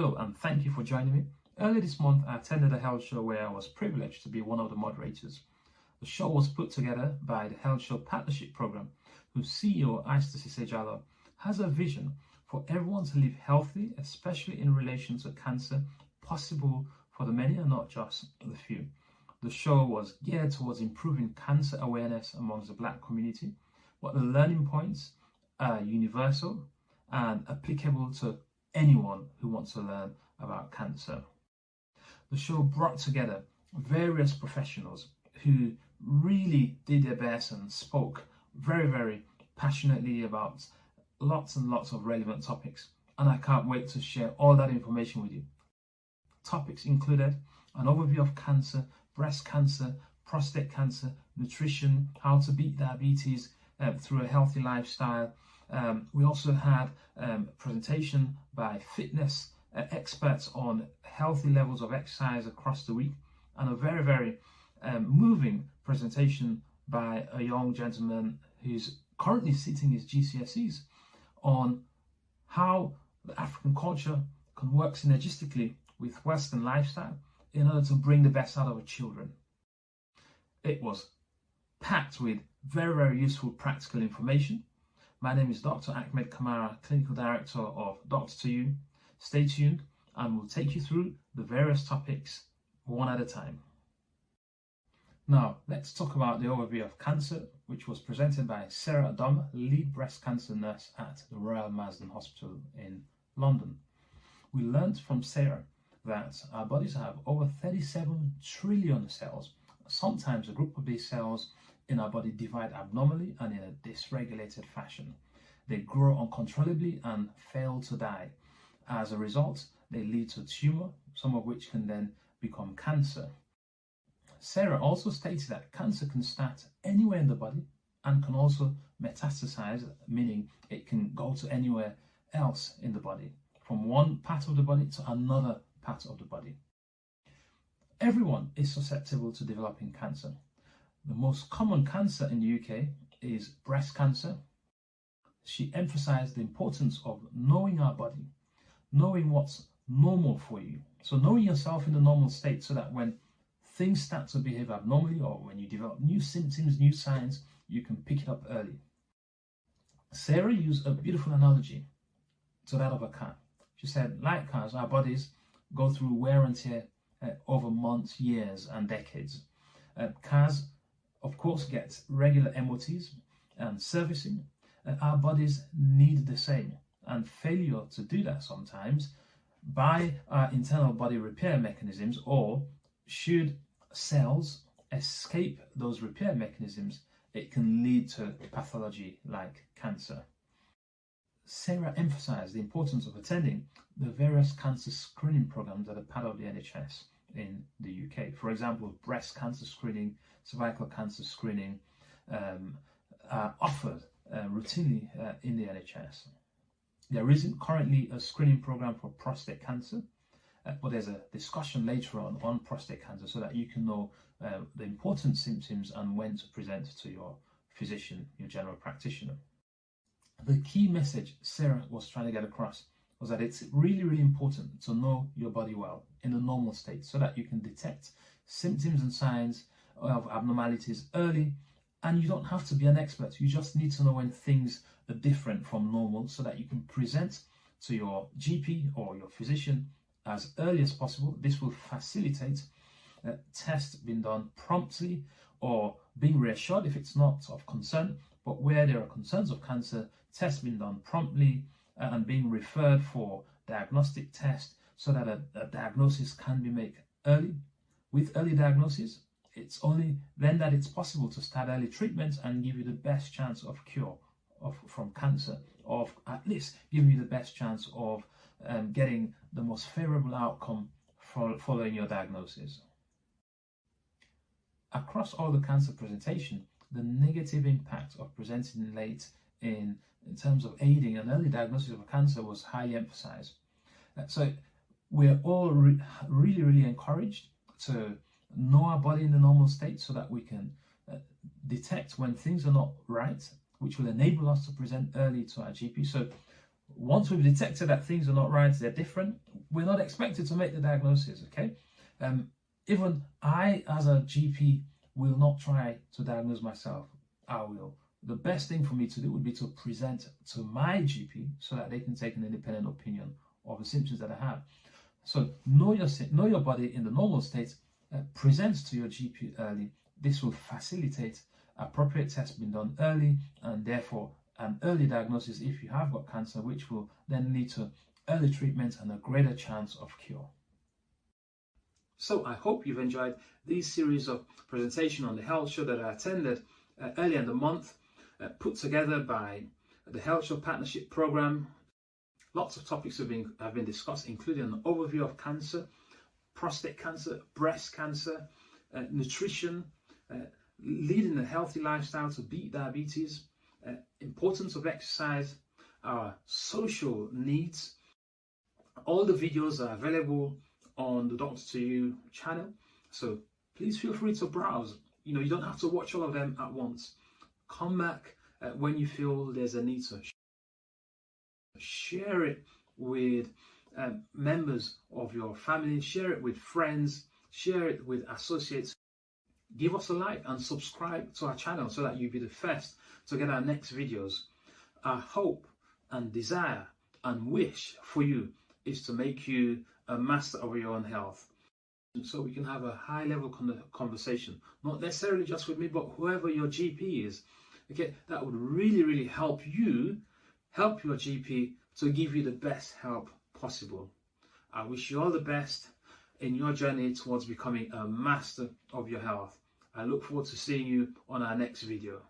Hello and thank you for joining me. Earlier this month, I attended a health show where I was privileged to be one of the moderators. The show was put together by the Health Show Partnership Program, whose CEO, Ejalo, has a vision for everyone to live healthy, especially in relation to cancer, possible for the many and not just the few. The show was geared towards improving cancer awareness amongst the Black community, but the learning points are universal and applicable to anyone who wants to learn about cancer. The show brought together various professionals who really did their best and spoke very, very passionately about lots and lots of relevant topics. And I can't wait to share all that information with you. Topics included an overview of cancer, breast cancer, prostate cancer, nutrition, how to beat diabetes through a healthy lifestyle. We also had a presentation by fitness experts on healthy levels of exercise across the week, and a very, very moving presentation by a young gentleman who's currently sitting his GCSEs on how the African culture can work synergistically with Western lifestyle in order to bring the best out of our children. It was packed with very, very useful practical information. My name is Dr. Kamara, Clinical Director of Dr. To You. Stay tuned and we'll take you through the various topics one at a time. Now, let's talk about the overview of cancer, which was presented by Sarah Adom, lead breast cancer nurse at the Royal Marsden Hospital in London. We learned from Sarah that our bodies have over 37 trillion cells. Sometimes a group of these cells in our body divide abnormally and in a dysregulated fashion. They grow uncontrollably and fail to die. As a result, they lead to tumor, some of which can then become cancer. Sarah also stated that cancer can start anywhere in the body and can also metastasize, meaning it can go to anywhere else in the body, from one part of the body to another part of the body. Everyone is susceptible to developing cancer. The most common cancer in the UK is breast cancer. She emphasized the importance of knowing our body, knowing what's normal for you. So knowing yourself in the normal state so that when things start to behave abnormally or when you develop new symptoms, new signs, you can pick it up early. Sarah used a beautiful analogy to that of a car. She said, like cars, our bodies go through wear and tear over months, years and decades. Cars, of course, get regular MOTs and servicing. Our bodies need the same, and failure to do that sometimes by our internal body repair mechanisms, or should cells escape those repair mechanisms, it can lead to pathology like cancer. Sarah emphasized the importance of attending the various cancer screening programs that are part of the NHS in the UK. For example, breast cancer screening, cervical cancer screening are offered routinely in the NHS. There isn't currently a screening program for prostate cancer, but there's a discussion later on prostate cancer so that you can know the important symptoms and when to present to your physician, your general practitioner. The key message Sarah was trying to get across was that it's really, really important to know your body well in a normal state so that you can detect symptoms and signs of abnormalities early, and you don't have to be an expert. You just need to know when things are different from normal so that you can present to your GP or your physician as early as possible. This will facilitate tests being done promptly or being reassured if it's not of concern, but where there are concerns of cancer, tests being done promptly and being referred for diagnostic tests so that a diagnosis can be made early. With early diagnosis, it's only then that it's possible to start early treatments and give you the best chance of cure from cancer, or at least give you the best chance of getting the most favorable outcome following your diagnosis. Across all the cancer presentation, the negative impact of presenting late in terms of aiding an early diagnosis of cancer was highly emphasized. So we're all really, really encouraged to know our body in the normal state so that we can detect when things are not right, which will enable us to present early to our GP. So Once we've detected that things are not right, they're different, we're not expected to make the diagnosis, okay? Even I, as a GP, will not try to diagnose myself. I will. The best thing for me to do would be to present to my GP so that they can take an independent opinion of the symptoms that I have. So know your body in the normal state, present to your GP early. This will facilitate appropriate tests being done early, and therefore an early diagnosis if you have got cancer, which will then lead to early treatment and a greater chance of cure. So I hope you've enjoyed these series of presentation on the health show that I attended earlier in the month, put together by the Health Show Partnership Program. Lots of topics have been discussed, including an overview of cancer, prostate cancer, breast cancer, nutrition, leading a healthy lifestyle to beat diabetes, importance of exercise, our social needs. All the videos are available on the Doctor to You channel, so please feel free to browse. You don't have to watch all of them at once. Come back when you feel there's a need to share it with members of your family, share it with friends, share it with associates. Give us a like and subscribe to our channel so that you'll be the first to get our next videos. Our hope and desire and wish for you is to make you a master of your own health, so we can have a high level conversation, not necessarily just with me, but whoever your GP is. Okay, that would really help you help your GP to give you the best help possible. I wish you all the best in your journey towards becoming a master of your health. I look forward to seeing you on our next video.